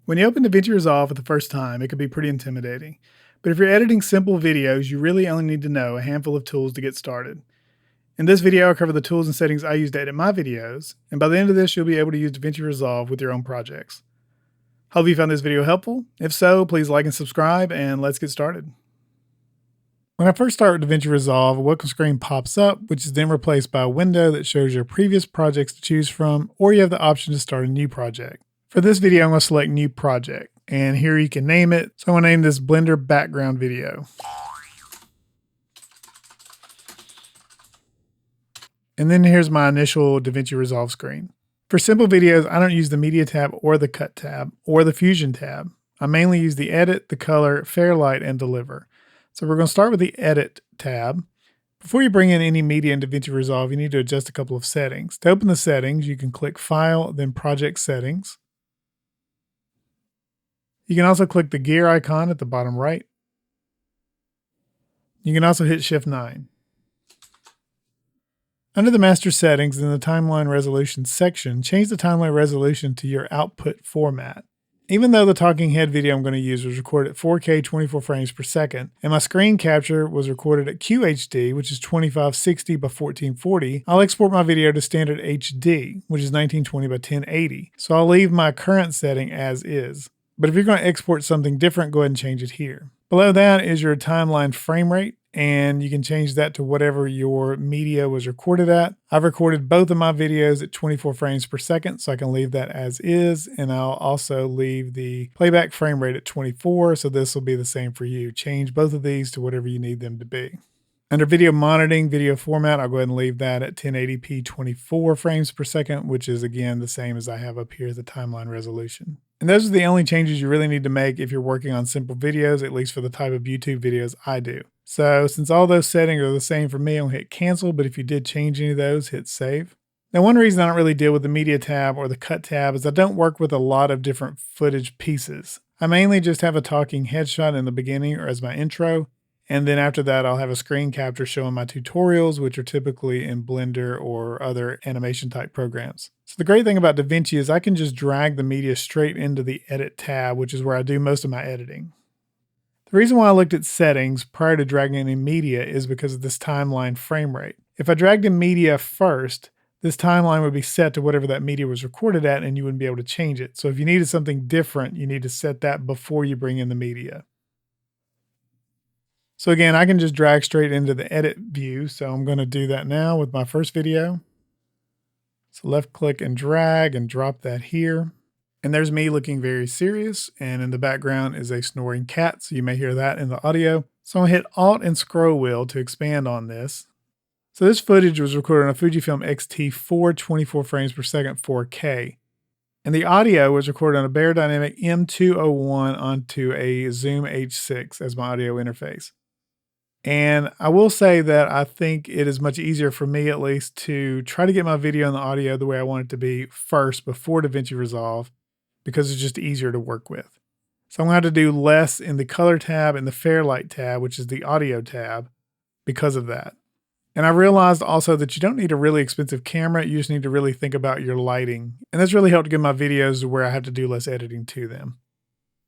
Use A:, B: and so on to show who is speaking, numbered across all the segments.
A: When you open DaVinci Resolve for the first time, it can be pretty intimidating. But if you're editing simple videos, you really only need to know a handful of tools to get started. In this video, I'll cover the tools and settings I use to edit my videos, and by the end of this, you'll be able to use DaVinci Resolve with your own projects. Hope you found this video helpful. If so, please like and subscribe, and let's get started. When I first start with DaVinci Resolve, a welcome screen pops up, which is then replaced by a window that shows your previous projects to choose from, or you have the option to start a new project. For this video, I'm going to select New Project, and here you can name it. So I'm going to name this Blender Background Video. And then here's my initial DaVinci Resolve screen. For simple videos, I don't use the Media tab or the Cut tab or the Fusion tab. I mainly use the Edit, the Color, Fairlight, and Deliver. So we're going to start with the Edit tab. Before you bring in any media in DaVinci Resolve, you need to adjust a couple of settings. To open the settings, you can click File, then Project Settings. You can also click the gear icon at the bottom right. You can also hit Shift 9. Under the Master Settings in the Timeline Resolution section, change the timeline resolution to your output format. Even though the talking head video I'm going to use was recorded at 4K 24 frames per second, and my screen capture was recorded at QHD, which is 2560 by 1440, I'll export my video to standard HD, which is 1920 by 1080. So I'll leave my current setting as is. But if you're going to export something different, go ahead and change it here. Below that is your timeline frame rate, and you can change that to whatever your media was recorded at. I've recorded both of my videos at 24 frames per second, so I can leave that as is, and I'll also leave the playback frame rate at 24, so this will be the same for you. Change both of these to whatever you need them to be. Under video monitoring, video format, I'll go ahead and leave that at 1080p 24 frames per second, which is again the same as I have up here, the timeline resolution. And those are the only changes you really need to make if you're working on simple videos, at least for the type of YouTube videos I do. So since all those settings are the same for me, I'll hit cancel, but if you did change any of those, hit save. Now, one reason I don't really deal with the media tab or the cut tab is I don't work with a lot of different footage pieces. I mainly just have a talking headshot in the beginning or as my intro. And then after that, I'll have a screen capture showing my tutorials, which are typically in Blender or other animation type programs. So the great thing about DaVinci is I can just drag the media straight into the Edit tab, which is where I do most of my editing. The reason why I looked at settings prior to dragging in media is because of this timeline frame rate. If I dragged in media first, this timeline would be set to whatever that media was recorded at, and you wouldn't be able to change it. So if you needed something different, you need to set that before you bring in the media. So again, I can just drag straight into the edit view. So I'm going to do that now with my first video. So left click and drag and drop that here. And there's me looking very serious. And in the background is a snoring cat. So you may hear that in the audio. So I'm going to hit Alt and scroll wheel to expand on this. So this footage was recorded on a Fujifilm X-T4 24 frames per second 4K. And the audio was recorded on a Beyerdynamic M201 onto a Zoom H6 as my audio interface. And I will say that I think it is much easier for me, at least, to try to get my video and the audio the way I want it to be first before DaVinci Resolve, because it's just easier to work with. So I'm going to have to do less in the Color tab and the Fairlight tab, which is the Audio tab, because of that. And I realized also that you don't need a really expensive camera, you just need to really think about your lighting. And that's really helped get my videos to where I have to do less editing to them.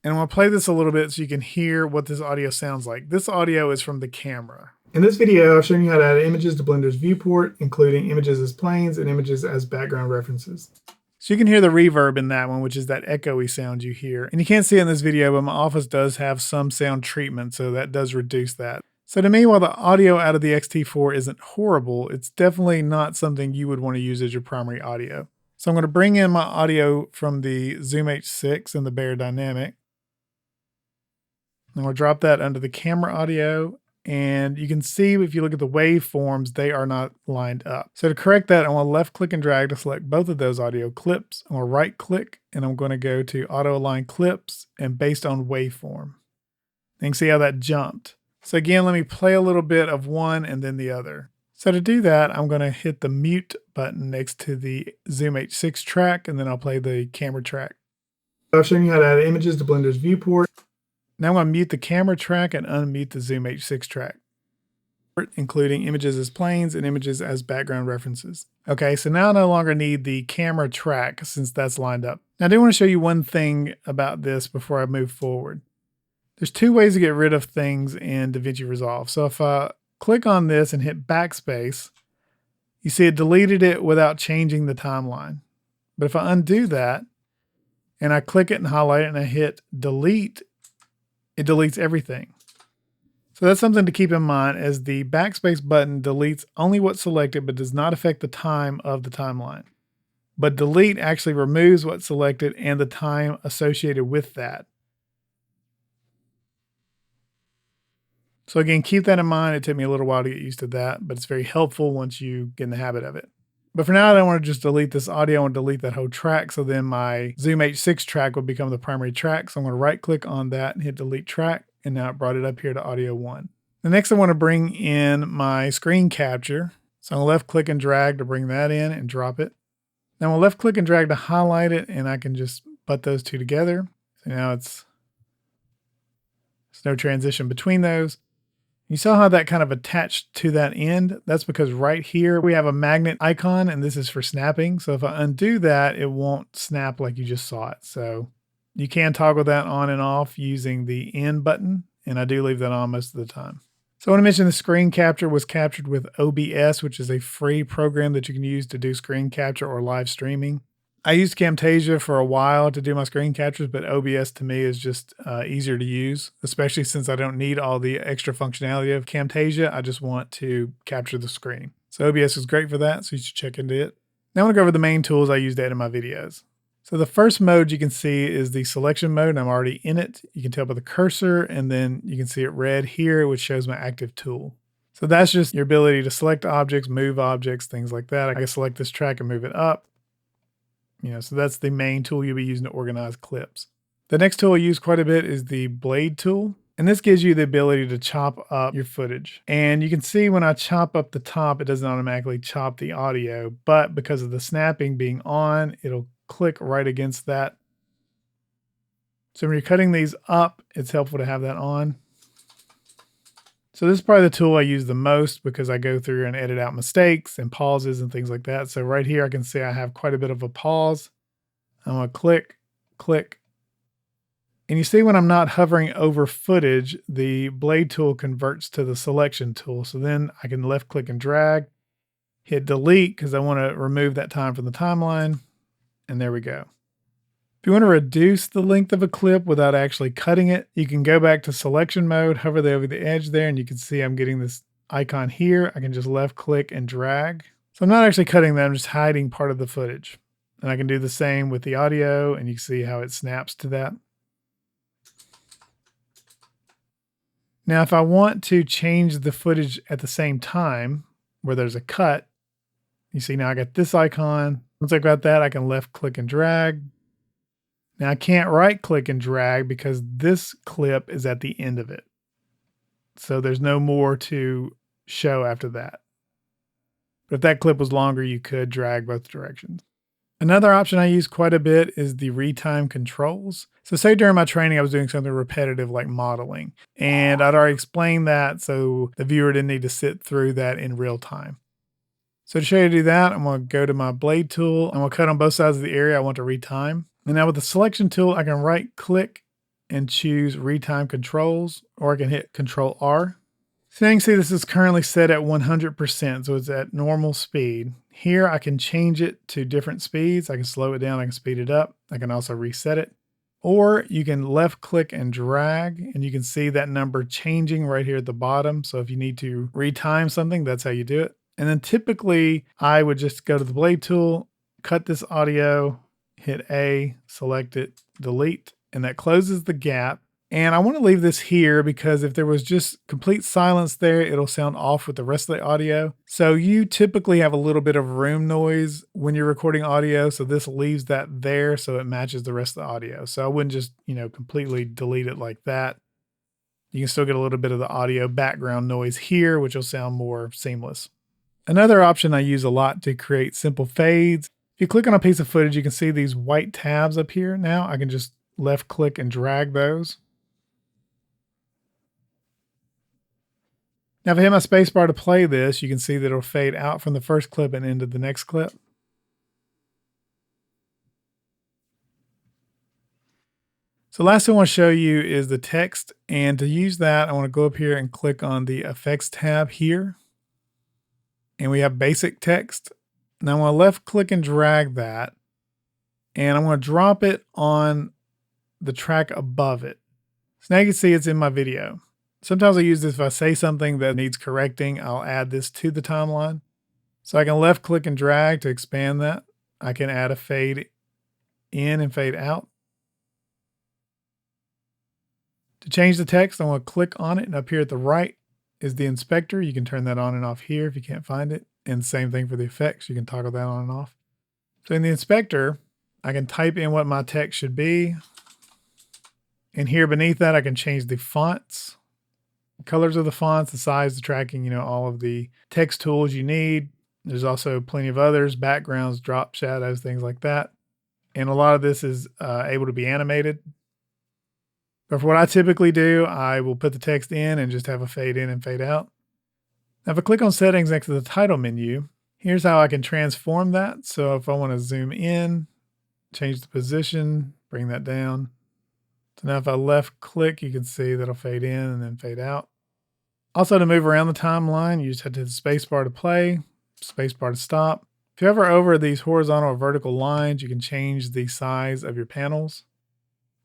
A: And I'm going to play this a little bit so you can hear what this audio sounds like. This audio is from the camera. In this video, I've shown you how to add images to Blender's viewport, including images as planes and images as background references. So you can hear the reverb in that one, which is that echoey sound you hear. And you can't see it in this video, but my Office does have some sound treatment, so that does reduce that. So to me, while the audio out of the X-T4 isn't horrible, it's definitely not something you would want to use as your primary audio. So I'm going to bring in my audio from the Zoom H6 and the Beyerdynamic. I'm going to drop that under the camera audio, and you can see if you look at the waveforms, they are not lined up. So to correct that, I want to left click and drag to select both of those audio clips. I'm going to right click, and I'm going to go to Auto Align Clips and Based on Waveform. You can see how that jumped. So again, let me play a little bit of one and then the other. So to do that, I'm going to hit the mute button next to the Zoom H6 track, and then I'll play the camera track. I've shown you how to add images to Blender's viewport. Now I'm going to mute the camera track and unmute the Zoom H6 track, including images as planes and images as background references. Okay, so now I no longer need the camera track since that's lined up. Now, I do want to show you one thing about this before I move forward. There's two ways to get rid of things in DaVinci Resolve. So if I click on this and hit Backspace, you see it deleted it without changing the timeline. But if I undo that and I click it and highlight it and I hit delete, it deletes everything. So that's something to keep in mind, as the Backspace button deletes only what's selected but does not affect the time of the timeline. But delete actually removes what's selected and the time associated with that. So again, keep that in mind. It took me a little while to get used to that, but it's very helpful once you get in the habit of it. But for now, I don't want to just delete this audio. I want to delete that whole track. So then my Zoom H6 track will become the primary track. So I'm going to right click on that and hit delete track. And now it brought it up here to audio 1. The next I want to bring in my screen capture. So I'm going to left click and drag to bring that in and drop it. Now I'll left click and drag to highlight it, and I can just butt those two together. So now there's no transition between those. You saw how that kind of attached to that end? That's because right here we have a magnet icon, and this is for snapping. So if I undo that, it won't snap like you just saw it. So you can toggle that on and off using the end button, and I do leave that on most of the time. So I want to mention the screen capture was captured with OBS, which is a free program that you can use to do screen capture or live streaming. I used Camtasia for a while to do my screen captures, but OBS to me is just easier to use, especially since I don't need all the extra functionality of Camtasia. I just want to capture the screen. So OBS is great for that, so you should check into it. Now I want to go over the main tools I use to edit my videos. So the first mode you can see is the selection mode, and I'm already in it. You can tell by the cursor, and then you can see it red here, which shows my active tool. So that's just your ability to select objects, move objects, things like that. I can select this track and move it up. So that's the main tool you'll be using to organize clips. The next tool I use quite a bit is the blade tool. And this gives you the ability to chop up your footage. And you can see when I chop up the top, it doesn't automatically chop the audio, but because of the snapping being on, it'll click right against that. So when you're cutting these up, it's helpful to have that on. So this is probably the tool I use the most because I go through and edit out mistakes and pauses and things like that. So right here, I can see I have quite a bit of a pause. I'm gonna click, click. And you see when I'm not hovering over footage, the blade tool converts to the selection tool. So then I can left click and drag, hit delete because I want to remove that time from the timeline. And there we go. If you want to reduce the length of a clip without actually cutting it, you can go back to selection mode, hover over the edge there, and you can see I'm getting this icon here. I can just left click and drag. So I'm not actually cutting that, I'm just hiding part of the footage. And I can do the same with the audio, and you can see how it snaps to that. Now, if I want to change the footage at the same time, where there's a cut, you see now I got this icon. Once I got that, I can left click and drag. Now I can't right click and drag because this clip is at the end of it. So there's no more to show after that. But if that clip was longer, you could drag both directions. Another option I use quite a bit is the Retime Controls. So say during my training, I was doing something repetitive like modeling, and I'd already explained that so the viewer didn't need to sit through that in real time. So to show you how to do that, I'm going to go to my blade tool. I'm going to cut on both sides of the area I want to retime. And now with the selection tool, I can right click and choose Retime Controls, or I can hit Control R. So now you can see this is currently set at 100%, so it's at normal speed. Here I can change it to different speeds. I can slow it down, I can speed it up. I can also reset it. Or you can left click and drag, and you can see that number changing right here at the bottom. So if you need to retime something, that's how you do it. And then typically I would just go to the blade tool, cut this audio, hit A, select it, delete, and that closes the gap. And I want to leave this here because if there was just complete silence there, it'll sound off with the rest of the audio. So you typically have a little bit of room noise when you're recording audio. So this leaves that there so it matches the rest of the audio. So I wouldn't just, completely delete it like that. You can still get a little bit of the audio background noise here, which will sound more seamless. Another option I use a lot to create simple fades. If you click on a piece of footage, you can see these white tabs up here. Now I can just left click and drag those. Now if I hit my spacebar to play this, you can see that it'll fade out from the first clip and into the next clip. So last thing I want to show you is the text. And to use that, I want to go up here and click on the Effects tab here. And we have basic text. Now I want to left click and drag that. And I'm going to drop it on the track above it. So now you can see it's in my video. Sometimes I use this if I say something that needs correcting, I'll add this to the timeline. So I can left click and drag to expand that. I can add a fade in and fade out. To change the text, I want to click on it, and up here at the right is the inspector. You can turn that on and off here if you can't find it. And same thing for the effects. You can toggle that on and off. So in the inspector, I can type in what my text should be. And here beneath that, I can change the fonts, the colors of the fonts, the size, the tracking, all of the text tools you need. There's also plenty of others, backgrounds, drop shadows, things like that. And a lot of this is able to be animated. But for what I typically do, I will put the text in and just have a fade in and fade out. Now, if I click on settings next to the title menu, here's how I can transform that. So if I want to zoom in, change the position, bring that down. So now if I left click, you can see that'll fade in and then fade out. Also, to move around the timeline, you just have to hit the space bar to play, space bar to stop. If you hover over these horizontal or vertical lines, you can change the size of your panels.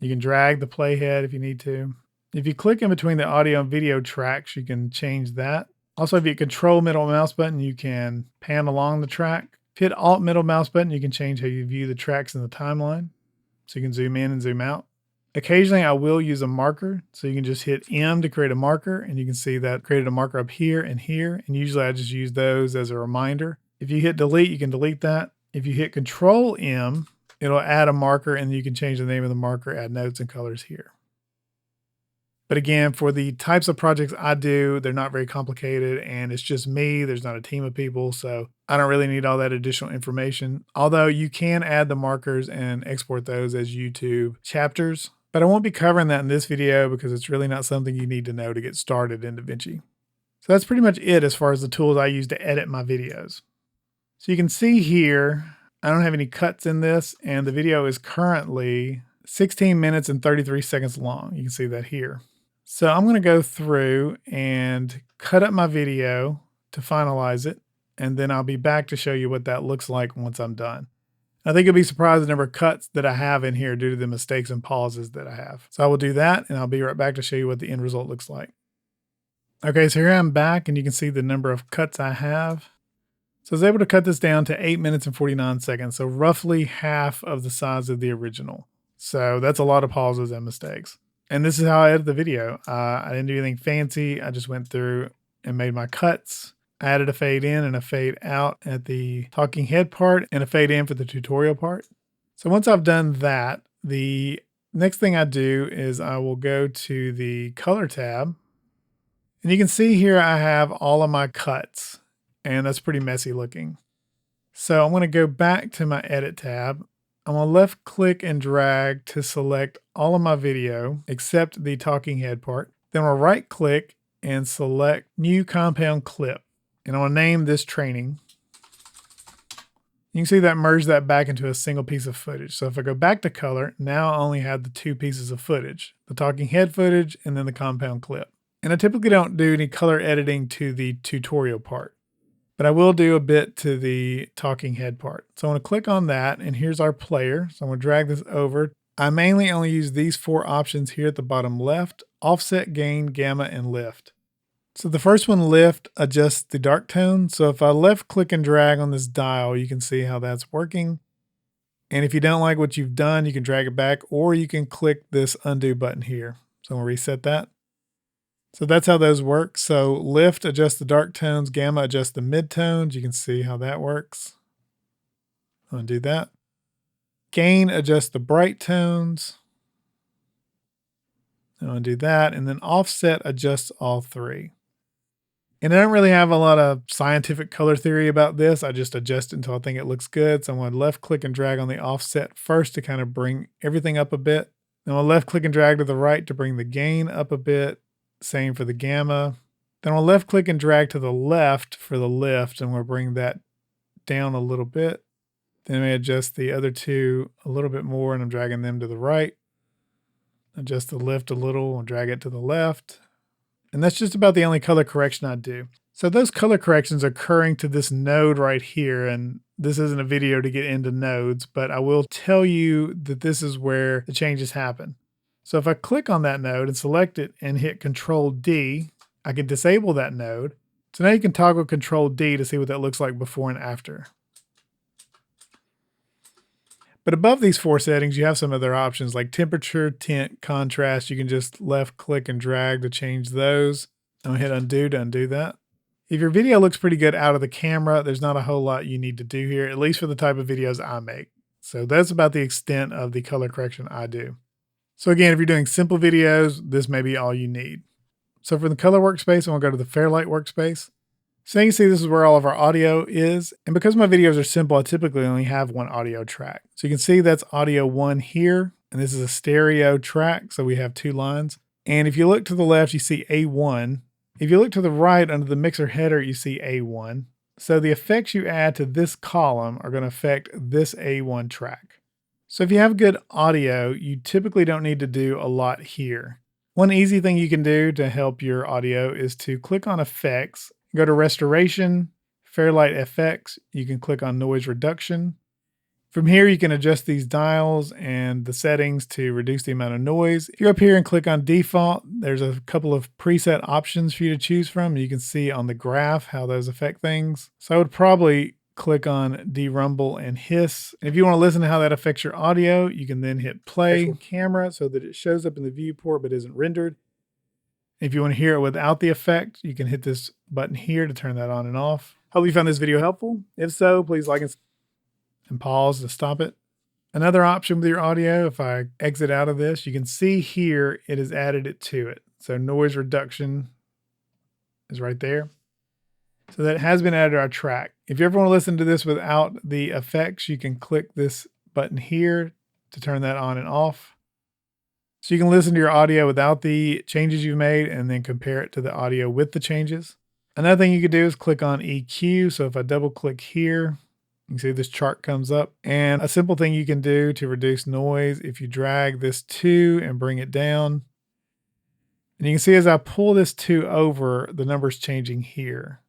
A: You can drag the playhead if you need to. If you click in between the audio and video tracks, you can change that. Also, if you control middle mouse button, you can pan along the track. If you hit alt middle mouse button, you can change how you view the tracks in the timeline. So you can zoom in and zoom out. Occasionally, I will use a marker. So you can just hit M to create a marker, and you can see that created a marker up here and here. And usually I just use those as a reminder. If you hit delete, you can delete that. If you hit Control M, it'll add a marker, and you can change the name of the marker, add notes and colors here. But again, for the types of projects I do, they're not very complicated, and it's just me. There's not a team of people, so I don't really need all that additional information. Although you can add the markers and export those as YouTube chapters. But I won't be covering that in this video because it's really not something you need to know to get started in DaVinci. So that's pretty much it as far as the tools I use to edit my videos. So you can see here, I don't have any cuts in this, and the video is currently 16 minutes and 33 seconds long. You can see that here. So I'm going to go through and cut up my video to finalize it, and then I'll be back to show you what that looks like once I'm done. I think you'll be surprised the number of cuts that I have in here due to the mistakes and pauses that I have. So I will do that, and I'll be right back to show you what the end result looks like. Okay, so here I'm back, and you can see the number of cuts I have. So I was able to cut this down to 8 minutes and 49 seconds, so roughly half of the size of the original. So that's a lot of pauses and mistakes. And this is how I edited the video. I didn't do anything fancy. I just went through and made my cuts. I added a fade in and a fade out at the talking head part and a fade in for the tutorial part. So once I've done that, the next thing I do is I will go to the color tab. And you can see here I have all of my cuts, and that's pretty messy looking. So I'm going to go back to my edit tab. I'm going to left click and drag to select all of my video except the talking head part. Then I'll right click and select new compound clip. And I'm going to name this training. You can see that merged that back into a single piece of footage. So if I go back to color, now I only have the two pieces of footage, the talking head footage and then the compound clip. And I typically don't do any color editing to the tutorial part, but I will do a bit to the talking head part. So I'm going to click on that, and here's our player. So I'm going to drag this over. I mainly only use these four options here at the bottom left: offset, gain, gamma, and lift. So the first one, lift, adjusts the dark tone. So if I left click and drag on this dial, you can see how that's working. And if you don't like what you've done, you can drag it back, or you can click this undo button here. So I'm going to reset that. So that's how those work. So lift adjusts the dark tones, gamma adjusts the mid-tones. You can see how that works. Undo that. Gain adjusts the bright tones. Undo that. And then offset adjusts all three. And I don't really have a lot of scientific color theory about this. I just adjust it until I think it looks good. So I'm going to left click and drag on the offset first to kind of bring everything up a bit. Then I'll left click and drag to the right to bring the gain up a bit. Same for the gamma. Then I'll left click and drag to the left for the lift, and we'll bring that down a little bit. Then I adjust the other two a little bit more, and I'm dragging them to the right. adjust the lift a little and drag it to the left. And that's just about the only color correction I do. So those color corrections are occurring to this node right here. And this isn't a video to get into nodes, but I will tell you that this is where the changes happen. So if I click on that node and select it and hit Control D, I can disable that node. So now you can toggle Control D to see what that looks like before and after. But above these 4 settings, you have some other options like temperature, tint, contrast. You can just left click and drag to change those. I'm gonna hit undo to undo that. If your video looks pretty good out of the camera, there's not a whole lot you need to do here, at least for the type of videos I make. So that's about the extent of the color correction I do. So again, if you're doing simple videos, this may be all you need. So for the color workspace, I'm gonna go to the Fairlight workspace. So you can see this is where all of our audio is. And because my videos are simple, I typically only have one audio track. So you can see that's audio 1 here, and this is a stereo track. So we have 2 lines. And if you look to the left, you see A1. If you look to the right under the mixer header, you see A1. So the effects you add to this column are going to affect this A1 track. So if you have good audio, you typically don't need to do a lot here. One easy thing you can do to help your audio is to click on Effects, go to Restoration, Fairlight FX. You can click on Noise Reduction. From here, you can adjust these dials and the settings to reduce the amount of noise. If you're up here and click on Default, there's a couple of preset options for you to choose from. You can see on the graph how those affect things. So I would probably click on Derumble and Hiss. And if you want to listen to how that affects your audio, you can then hit play camera so that it shows up in the viewport but isn't rendered. If you want to hear it without the effect, you can hit this button here to turn that on and off. Hope you found this video helpful. If so, please like and pause to stop it. Another option with your audio, if I exit out of this, you can see here it has added it to it. So noise reduction is right there. So that has been added to our track. If you ever want to listen to this without the effects, you can click this button here to turn that on and off. So you can listen to your audio without the changes you've made and then compare it to the audio with the changes. Another thing you could do is click on EQ. So if I double click here, you can see this chart comes up. And a simple thing you can do to reduce noise, if you drag this 2 and bring it down, and you can see as I pull this 2 over, the number's changing here.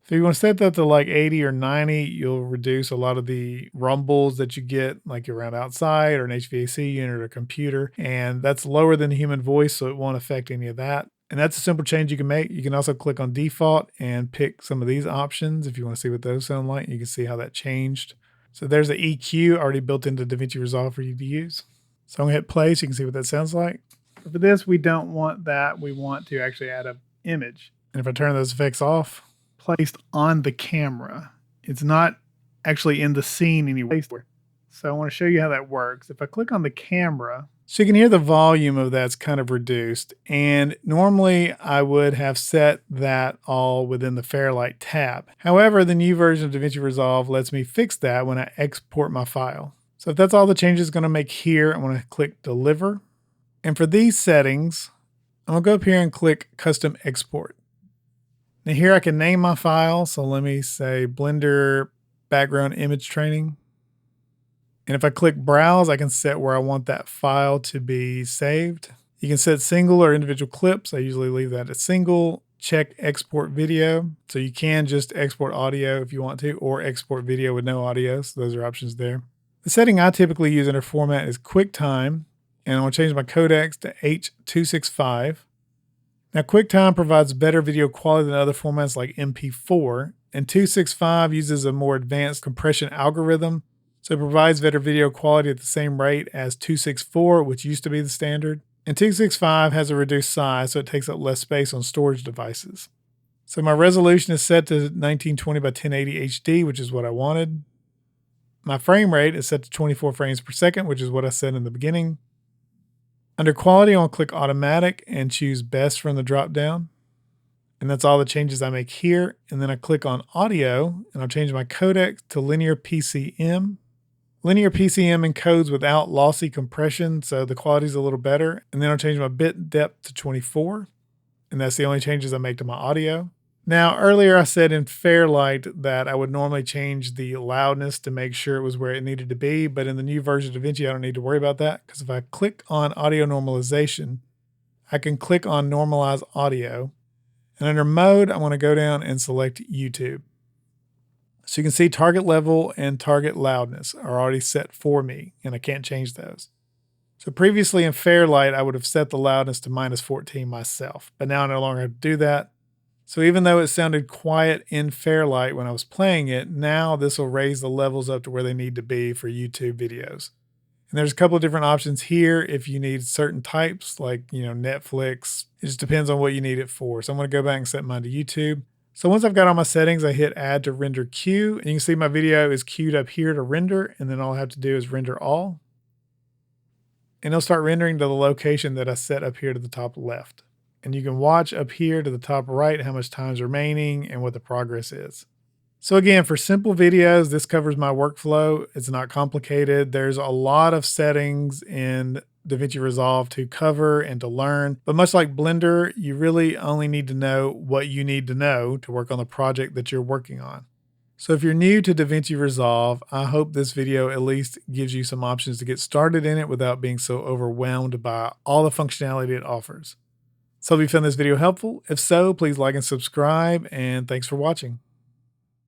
A: So you want to set that to like 80 or 90, you'll reduce a lot of the rumbles that you get like around outside or an HVAC unit or a computer. And that's lower than the human voice, so it won't affect any of that. And that's a simple change you can make. You can also click on default and pick some of these options. If you want to see what those sound like, you can see how that changed. So there's the EQ already built into DaVinci Resolve for you to use. So I'm gonna hit play so you can see what that sounds like. But for this, we don't want that. We want to actually add an image. And if I turn those effects off, placed on the camera, it's not actually in the scene anywhere. So I want to show you how that works. If I click on the camera, so you can hear the volume of that's kind of reduced. And normally I would have set that all within the Fairlight tab. However, the new version of DaVinci Resolve lets me fix that when I export my file. So if that's all the changes it's going to make here, I'm going to click Deliver. And for these settings, I'm going to go up here and click Custom Export. Now here I can name my file. So let me say Blender Background Image Training. And if I click Browse, I can set where I want that file to be saved. You can set single or individual clips. I usually leave that at single. Check Export Video. So you can just export audio if you want to, or export video with no audio. So those are options there. The setting I typically use under format is QuickTime. And I'm going to change my codecs to H.265. Now QuickTime provides better video quality than other formats like MP4. And 265 uses a more advanced compression algorithm. So it provides better video quality at the same rate as 264, which used to be the standard. And 265 has a reduced size, so it takes up less space on storage devices. So my resolution is set to 1920 by 1080 HD, which is what I wanted. My frame rate is set to 24 frames per second, which is what I said in the beginning. Under quality, I'll click automatic and choose best from the drop down. And that's all the changes I make here. And then I click on audio and I'll change my codec to linear PCM. Linear PCM encodes without lossy compression, so the quality's a little better. And then I'll change my bit depth to 24. And that's the only changes I make to my audio. Now, earlier I said in Fairlight that I would normally change the loudness to make sure it was where it needed to be, but in the new version of DaVinci, I don't need to worry about that because if I click on audio normalization, I can click on normalize audio, and under mode, I want to go down and select YouTube. So you can see target level and target loudness are already set for me, and I can't change those. So previously in Fairlight, I would have set the loudness to -14 myself, but now I no longer have to do that. So even though it sounded quiet in Fairlight when I was playing it, now this will raise the levels up to where they need to be for YouTube videos. And there's a couple of different options here if you need certain types like, Netflix. It just depends on what you need it for. So I'm going to go back and set mine to YouTube. So once I've got all my settings, I hit add to render queue, and you can see my video is queued up here to render, and then all I have to do is render all. And it'll start rendering to the location that I set up here to the top left. And you can watch up here to the top right how much time's remaining and what the progress is. So again, for simple videos, this covers my workflow. It's not complicated. There's a lot of settings in DaVinci Resolve to cover and to learn. But much like Blender, you really only need to know what you need to know to work on the project that you're working on. So if you're new to DaVinci Resolve, I hope this video at least gives you some options to get started in it without being so overwhelmed by all the functionality it offers. So if you found this video helpful, if so, please like and subscribe, and thanks for watching.